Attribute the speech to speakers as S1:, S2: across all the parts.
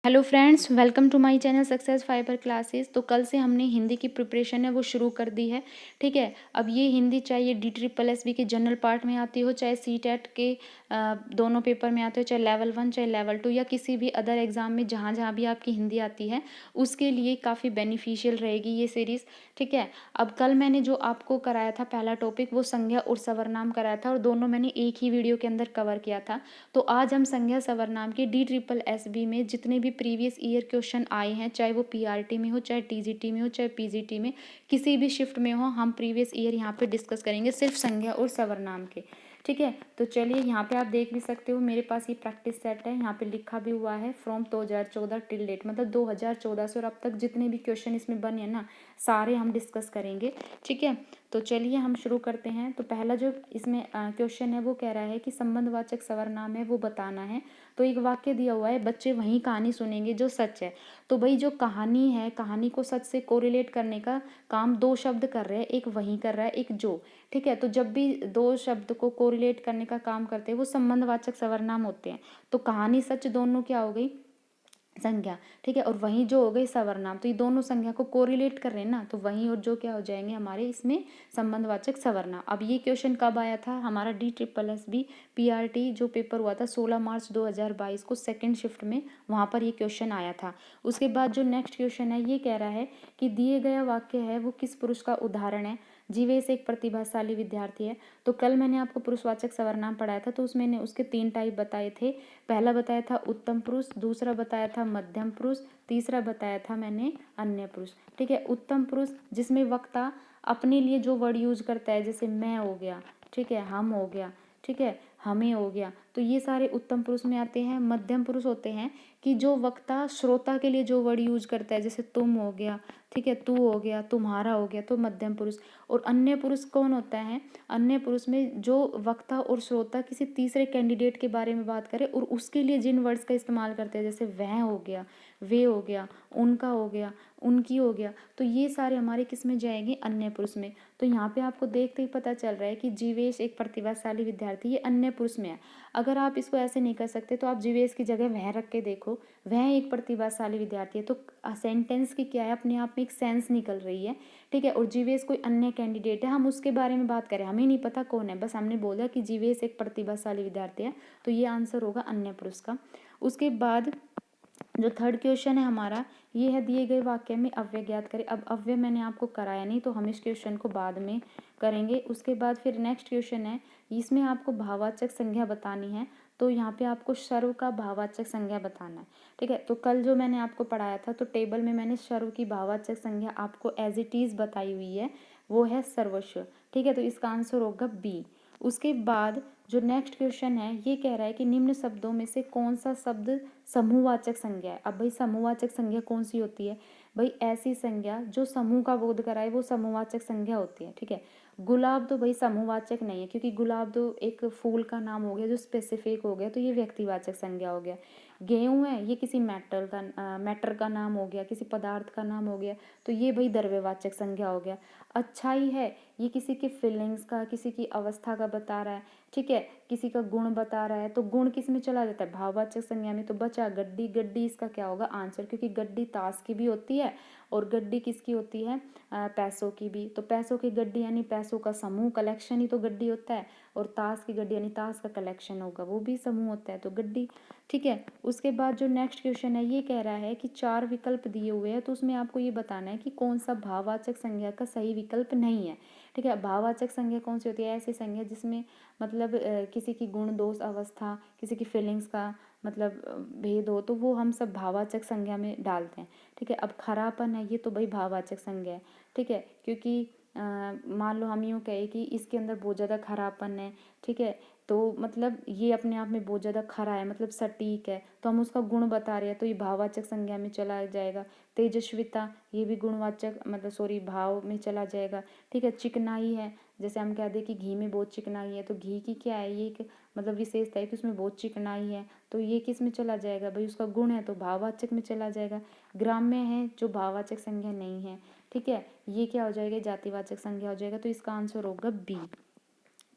S1: Hello friends, welcome to my channel success fibre classes. तो कल से हमने हिंदी की प्रिपरेशन है वो शुरू कर दी है। ठीक है, अब ये हिंदी चाहे DSSB के जनरल पार्ट में आती हो, चाहे CTET के दोनों पेपर में आते हो, चाहे लेवल 1 चाहे लेवल 2 या किसी भी अदर एग्जाम में जहाँ जहाँ भी आपकी हिंदी आती है उसके लिए काफ़ी बेनिफिशियल रहेगी ये सीरीज़। ठीक है, अब कल मैंने जो आपको कराया था पहला टॉपिक वो संज्ञा और सर्वनाम कराया था और दोनों मैंने एक ही वीडियो के अंदर कवर किया था। तो आज हम संज्ञा सर्वनाम के DSSB में जितने भी प्रीवियस ईयर क्वेश्चन आए हैं, चाहे वो PRT में हो, चाहे TGT में हो, चाहे PGT में, किसी भी शिफ्ट में हो, हम प्रीवियस ईयर यहाँ पे डिस्कस करेंगे सिर्फ संज्ञा और सर्वनाम के। ठीक है, तो चलिए यहाँ पे आप देख भी सकते हो मेरे पास ये प्रैक्टिस सेट है, यहाँ पे लिखा भी हुआ है फ्रॉम 2014 टिल डेट, मतलब 2014 से और अब तक जितने भी क्वेश्चन इसमें बने हैं ना सारे हम डिस्कस करेंगे। ठीक है, तो चलिए हम शुरू करते हैं। तो पहला जो इसमें क्वेश्चन है वो कह रहा है कि संबंधवाचक सर्वनाम है वो बताना है। तो एक वाक्य दिया हुआ है, बच्चे वही कहानी सुनेंगे जो सच है। तो भाई जो कहानी है, कहानी को सच से कोरिलेट करने का काम दो शब्द कर रहे हैं, एक वही कर रहा है, एक जो। ठीक है, तो जब भी दो शब्द को कोरिलेट करने का काम करते हैं वो संबंधवाचक सर्वनाम होते हैं। तो कहानी सच दोनों क्या हो गई, संज्ञा। ठीक है, और वहीं जो हो गई सर्वनाम, तो ये दोनों संज्ञा को कोरिलेट कर रहे हैं ना, तो वहीं और जो क्या हो जाएंगे हमारे इसमें संबंधवाचक सर्वनाम। अब ये क्वेश्चन कब आया था हमारा DSSB PRT जो पेपर हुआ था 16 मार्च 2022 को सेकंड शिफ्ट में, वहाँ पर ये क्वेश्चन आया था। उसके बाद जो नेक्स्ट क्वेश्चन है ये कह रहा है कि दिए गया वाक्य है वो किस पुरुष का उदाहरण है। जीवेश एक प्रतिभाशाली विद्यार्थी है। तो कल मैंने आपको पुरुषवाचक सर्वनाम पढ़ाया था, तो उसमें उसके 3 टाइप बताए थे। पहला बताया था उत्तम पुरुष, दूसरा बताया था मध्यम पुरुष, तीसरा बताया था मैंने अन्य पुरुष। ठीक है, उत्तम पुरुष जिसमें वक्ता अपने लिए जो वर्ड यूज करता है, जैसे मैं हो गया, ठीक है, हम हो गया, ठीक है, हमें हो गया, तो ये सारे उत्तम पुरुष में आते हैं। मध्यम पुरुष होते हैं कि जो वक्ता श्रोता के लिए जो वर्ड यूज करता है, जैसे तुम हो गया, ठीक है, तू हो गया, तुम्हारा हो गया, तो मध्यम पुरुष। और अन्य पुरुष कौन होता है, अन्य पुरुष में जो वक्ता और श्रोता किसी तीसरे कैंडिडेट के बारे में बात करे और उसके लिए जिन वर्ड्स का इस्तेमाल करते हैं, जैसे वह हो गया, वे हो गया, उनका हो गया, उनकी हो गया, तो ये सारे हमारे किस में जाएंगे, अन्य पुरुष में। तो यहाँ पे आपको देखते ही पता चल रहा है कि जीवेश एक प्रतिभाशाली विद्यार्थी, ये अन्य पुरुष में है। अगर आप इसको ऐसे नहीं कर सकते तो आप जीवेश की जगह वह रख के देखो, वह एक प्रतिभाशाली विद्यार्थी है, तो सेंटेंस की क्या है, अपने आप में एक सेंस निकल रही है। ठीक है, और जीवेश कोई अन्य कैंडिडेट है, हम उसके बारे में बात करें, हमें नहीं पता कौन है, बस हमने बोला कि जीवेश एक प्रतिभाशाली विद्यार्थी है, तो ये आंसर होगा अन्य पुरुष का। उसके बाद जो थर्ड क्वेश्चन है हमारा, ये है दिए गए वाक्य में अव्यय ज्ञात करें। अब अव्यय मैंने आपको कराया नहीं, तो हम इस क्वेश्चन को बाद में करेंगे। उसके बाद फिर नेक्स्ट क्वेश्चन है, इसमें आपको भाववाचक संज्ञा बतानी है। तो यहाँ पे आपको सर्व का भाववाचक संज्ञा बताना है। ठीक है, तो कल जो मैंने आपको पढ़ाया था, तो टेबल में मैंने सर्व की भाववाचक संज्ञा आपको एज इट इज बताई हुई है, वो है सर्वस्व। ठीक है, तो इसका आंसर होगा बी। उसके बाद जो नेक्स्ट क्वेश्चन है ये कह रहा है कि निम्न शब्दों में से कौन सा शब्द समूहवाचक संज्ञा है। अब भाई समूहवाचक संज्ञा कौन सी होती है, भाई ऐसी संज्ञा जो समूह का बोध कराए वो समूहवाचक संज्ञा होती है। ठीक है, गुलाब तो भाई समूहवाचक नहीं है, क्योंकि गुलाब तो एक फूल का नाम हो गया जो स्पेसिफिक हो गया, तो ये व्यक्तिवाचक संज्ञा हो गया। गेहूं है ये किसी मैटर का नाम हो गया, किसी पदार्थ का नाम हो गया, तो ये भाई द्रव्यवाचक संज्ञा हो गया। अच्छाई है ये किसी की फीलिंग्स का, किसी की अवस्था का बता रहा है। ठीक है, किसी का गुण बता रहा है, तो गुण किस में चला जाता है, भाववाचक संज्ञा में। तो बचा गड्डी, गड्डी इसका क्या होगा आंसर, क्योंकि गड्डी ताश की भी होती है और गड्डी किसकी होती है, पैसों की भी। तो पैसों की गड्डी यानी पैसों का समूह, कलेक्शन ही तो गड्डी होता है, और ताश की गड्डी यानी ताश का कलेक्शन होगा, वो भी समूह होता है, तो गड्डी। ठीक है, उसके बाद जो नेक्स्ट क्वेश्चन है ये कह रहा है कि 4 विकल्प दिए हुए हैं, तो उसमें आपको ये बताना है कि कौन सा भाववाचक संज्ञा का सही विकल्प नहीं है। ठीक है, भाववाचक संज्ञा कौन सी होती है, ऐसी संज्ञा जिसमें मतलब किसी की गुण दोष अवस्था, किसी की फीलिंग्स का मतलब भेद हो, तो वो हम सब भाववाचक संज्ञा में डालते हैं। ठीक है, अब खरापन है ये तो भाई भाववाचक संज्ञा है। ठीक है, क्योंकि मान लो हम यूँ कहें कि इसके अंदर बहुत ज़्यादा खरापन है, ठीक है, तो मतलब ये अपने आप में बहुत ज़्यादा खरा है, मतलब सटीक है, तो हम उसका गुण बता रहे हैं, तो ये भाववाचक संज्ञा में चला जाएगा। तेजस्विता ये भी गुणवाचक मतलब सॉरी भाव में चला जाएगा। ठीक है, चिकनाई है, जैसे हम कह दें कि घी में बहुत चिकनाई है, तो घी की क्या है, ये एक मतलब विशेषता है कि उसमें बहुत चिकनाई है, तो ये किस में चला जाएगा, भाई उसका गुण है तो भाववाचक में चला जाएगा। ग्राम्य है जो भाववाचक संज्ञा नहीं है। ठीक है, ये क्या हो जाएगा, जातिवाचक संज्ञा हो जाएगा, तो इसका आंसर होगा बी।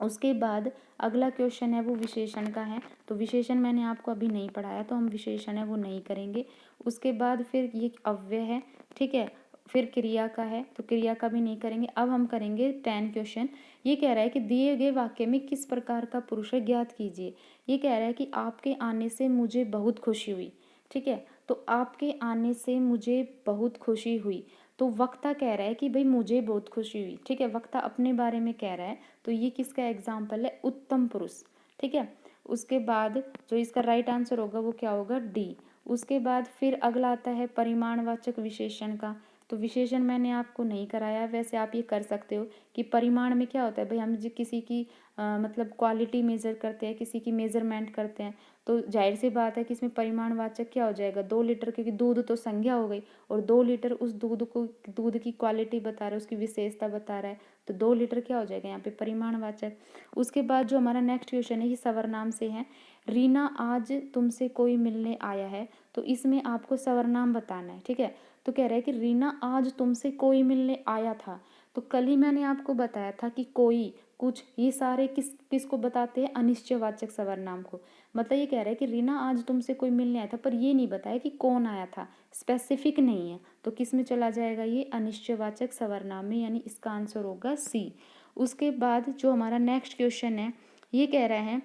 S1: उसके बाद अगला क्वेश्चन है वो विशेषण का है। तो विशेषण मैंने आपको अभी नहीं पढ़ाया, तो हम विशेषण है वो नहीं करेंगे। उसके बाद फिर ये अव्यय है, ठीक है। फिर क्रिया का है, तो क्रिया का भी नहीं करेंगे। अब हम करेंगे 10 क्वेश्चन। ये कह रहा है कि दिए गए वाक्य में किस प्रकार का पुरुष है ज्ञात कीजिए। ये कह रहा है कि आपके आने से मुझे बहुत खुशी हुई, ठीक है। तो आपके आने से मुझे बहुत खुशी हुई, तो वक्ता कह रहा है कि भाई मुझे बहुत खुशी हुई, ठीक है। वक्ता अपने बारे में कह रहा है, तो ये किसका एग्जाम्पल है, उत्तम पुरुष, ठीक है। उसके बाद जो इसका राइट आंसर होगा वो क्या होगा, डी। उसके बाद फिर अगला आता है परिमाणवाचक विशेषण का। तो विशेषण मैंने आपको नहीं कराया, वैसे आप ये कर सकते हो कि परिमाण में क्या होता है भाई, हम जो किसी की मतलब क्वालिटी मेजर करते हैं, किसी की मेजरमेंट करते हैं, तो जाहिर सी बात है कि इसमें परिमाणवाचक क्या हो जाएगा, 2 लीटर, क्योंकि दूध तो संज्ञा हो गई और 2 लीटर उस दूध की क्वालिटी बता रहा है, उसकी विशेषता बता रहा है, तो 2 लीटर क्या हो जाएगा यहाँ पे, परिमाणवाचक। उसके बाद जो हमारा नेक्स्ट क्वेश्चन है ये सवर्नाम से है। रीना आज तुमसे कोई मिलने आया है, तो इसमें आपको सवर्नाम बताना है, ठीक है। तो कह रहा है कि रीना आज तुमसे कोई मिलने आया था। तो कल ही मैंने आपको बताया था कि कोई, कुछ, ये सारे किसको बताते हैं, अनिश्चयवाचक सवर्नाम को। मतलब ये कह रहा है कि रीना आज तुमसे कोई मिलने आया था, पर ये नहीं बताया कि कौन आया था, स्पेसिफिक नहीं है, तो किस में चला जाएगा, ये अनिश्चयवाचक सवर्नाम में, यानी इसका आंसर होगा सी। उसके बाद जो हमारा नेक्स्ट क्वेश्चन है ये कह रहा है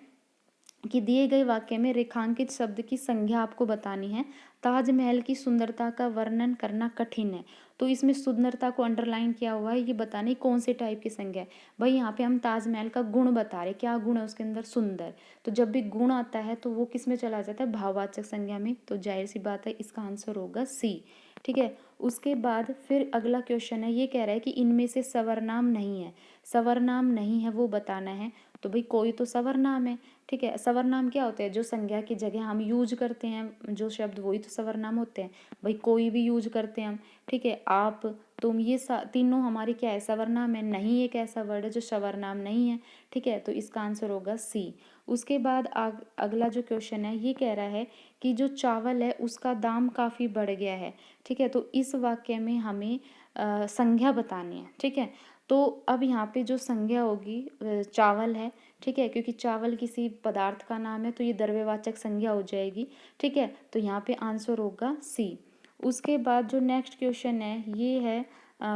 S1: कि दिए गए वाक्य में रेखांकित शब्द की संज्ञा आपको बतानी है। ताजमहल की सुंदरता का वर्णन करना कठिन है, तो इसमें सुंदरता को अंडरलाइन किया हुआ है, ये बताने कौन से टाइप की संज्ञा है। भाई यहाँ पे हम ताजमहल का गुण बता रहे, क्या गुण है उसके अंदर, सुंदर। तो जब भी गुण आता है तो वो किस में चला जाता है, भाववाचक संज्ञा में, तो जाहिर सी बात है इसका आंसर होगा सी, ठीक है। उसके बाद फिर अगला क्वेश्चन है, ये कह रहा है कि इनमें से सवर्नाम नहीं है। सवर्नाम नहीं है वो बताना है, तो भाई कोई तो सवर्नाम है, ठीक है। सवर्नाम क्या होते हैं, जो संज्ञा की जगह हम यूज करते हैं जो शब्द, वही तो सवर्नाम होते हैं। भाई कोई भी यूज करते हैं हम, ठीक है। आप, तुम, ये तीनों हमारी क्या है, सवर्नाम है। नहीं एक ऐसा वर्ड है जो सवर्नाम नहीं है, ठीक है। तो इसका आंसर होगा सी। उसके बाद अगला जो क्वेश्चन है ये कह रहा है कि जो चावल है उसका दाम काफ़ी बढ़ गया है, ठीक है। तो इस वाक्य में हमें संज्ञा बतानी है, ठीक है। तो अब यहाँ पे जो संज्ञा होगी चावल है, ठीक है, क्योंकि चावल किसी पदार्थ का नाम है, तो ये द्रव्यवाचक संज्ञा हो जाएगी, ठीक है। तो यहाँ पे आंसर होगा सी। उसके बाद जो नेक्स्ट क्वेश्चन है ये है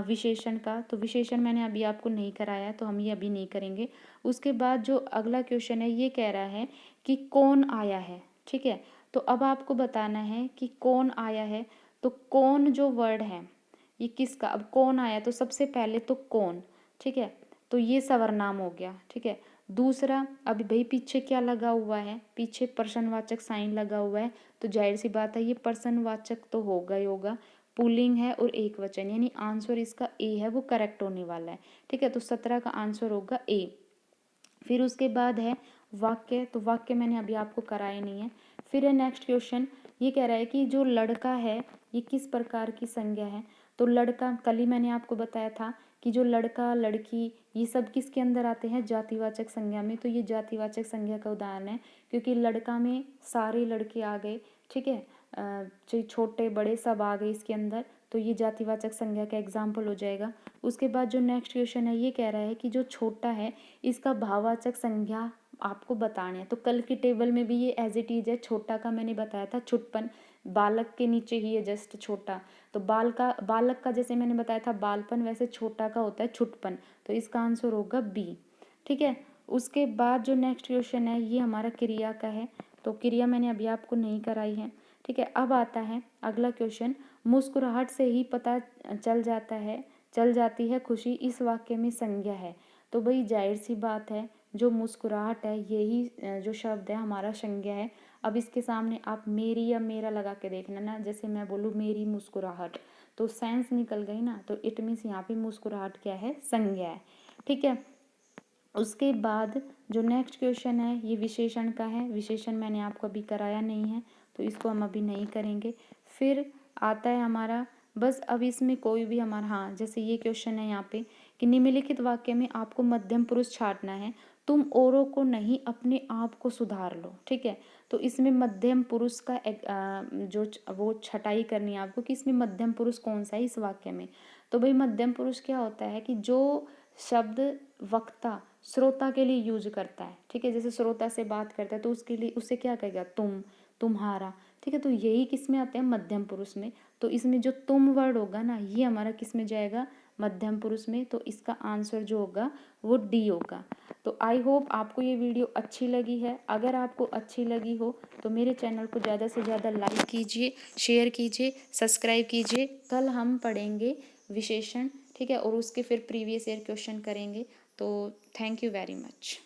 S1: विशेषण का। तो विशेषण मैंने अभी आपको नहीं कराया, तो हम ये अभी नहीं करेंगे। उसके बाद जो अगला क्वेश्चन है ये कह रहा है कि कौन आया है, ठीक है। तो अब आपको बताना है कि कौन आया है। तो कौन जो वर्ड है ये किसका, अब कौन आया, तो सबसे पहले तो कौन, ठीक है। तो ये सवर्नाम हो गया, ठीक है। दूसरा, अभी भाई पीछे क्या लगा हुआ है, पीछे प्रश्नवाचक साइन लगा हुआ है, तो जाहिर सी बात है ये प्रश्नवाचक तो होगा ही होगा, पुल्लिंग है और एक वचन, यानी आंसर इसका ए है, वो करेक्ट होने वाला है, ठीक है। तो 17 का आंसर होगा ए। फिर उसके बाद है वाक्य। तो वाक्य मैंने अभी आपको कराया नहीं है। फिर है नेक्स्ट क्वेश्चन, ये कह रहा है कि जो लड़का है ये किस प्रकार की संज्ञा है। तो लड़का, कल ही मैंने आपको बताया था कि जो लड़का, लड़की, ये सब किसके अंदर आते हैं, जातिवाचक संज्ञा में। तो ये जातिवाचक संज्ञा का उदाहरण है, क्योंकि लड़का में सारे लड़के आ गए, ठीक है। चाहे छोटे बड़े सब आ गए इसके अंदर, तो ये जातिवाचक संज्ञा का एग्जाम्पल हो जाएगा। उसके बाद जो नेक्स्ट क्वेश्चन है ये कह रहा है कि जो छोटा है इसका भाववाचक संज्ञा आपको बताना है। तो कल की टेबल में भी ये एज इट इज है, छोटा का मैंने बताया था छुटपन, बालक के नीचे ही है जस्ट छोटा। तो बालक का जैसे मैंने बताया था बालपन, वैसे छोटा का होता है छुटपन, तो इसका आंसर होगा बी, ठीक है। उसके बाद जो नेक्स्ट क्वेश्चन है ये हमारा क्रिया का है। तो क्रिया मैंने अभी आपको नहीं कराई है, ठीक है। अब आता है अगला क्वेश्चन, मुस्कुराहट से ही पता चल जाती है खुशी इस वाक्य में संज्ञा है। तो भाई जाहिर सी बात है जो मुस्कुराहट है यही जो शब्द है हमारा संज्ञा है। अब इसके सामने आप मेरी या मेरा लगा के देखना ना, जैसे मैं बोलूँ मेरी मुस्कुराहट, तो सेंस निकल गई ना, तो इट मीन्स यहाँ पे मुस्कुराहट क्या है, संज्ञा है, ठीक है। उसके बाद जो नेक्स्ट क्वेश्चन है ये विशेषण का है। विशेषण मैंने आपको अभी कराया नहीं है, तो इसको हम अभी नहीं करेंगे। फिर आता है हमारा, बस अब इसमें कोई भी हमारा, हाँ जैसे ये क्वेश्चन है यहाँ पे कि निम्नलिखित वाक्य में आपको मध्यम पुरुष छांटना है, तुम औरों को नहीं अपने आप को सुधार लो, ठीक है। तो इसमें मध्यम पुरुष का वो छटाई करनी है आपको कि इसमें मध्यम पुरुष कौन सा है इस वाक्य में। तो भाई मध्यम पुरुष क्या होता है कि जो शब्द वक्ता श्रोता के लिए यूज करता है, ठीक है। जैसे श्रोता से बात करता है तो उसके लिए उसे क्या कहेगा, तुम, तुम्हारा, ठीक है। तो यही किस में आते हैं, मध्यम पुरुष में। तो इसमें जो तुम वर्ड होगा ना, ये हमारा किस में जाएगा, मध्यम पुरुष में। तो इसका आंसर जो होगा वो डी होगा। तो आई होप आपको ये वीडियो अच्छी लगी है। अगर आपको अच्छी लगी हो तो मेरे चैनल को ज़्यादा से ज़्यादा लाइक कीजिए, शेयर कीजिए, सब्सक्राइब कीजिए। कल हम पढ़ेंगे विशेषण, ठीक है, और उसके फिर प्रीवियस ईयर क्वेश्चन करेंगे। तो थैंक यू वेरी मच।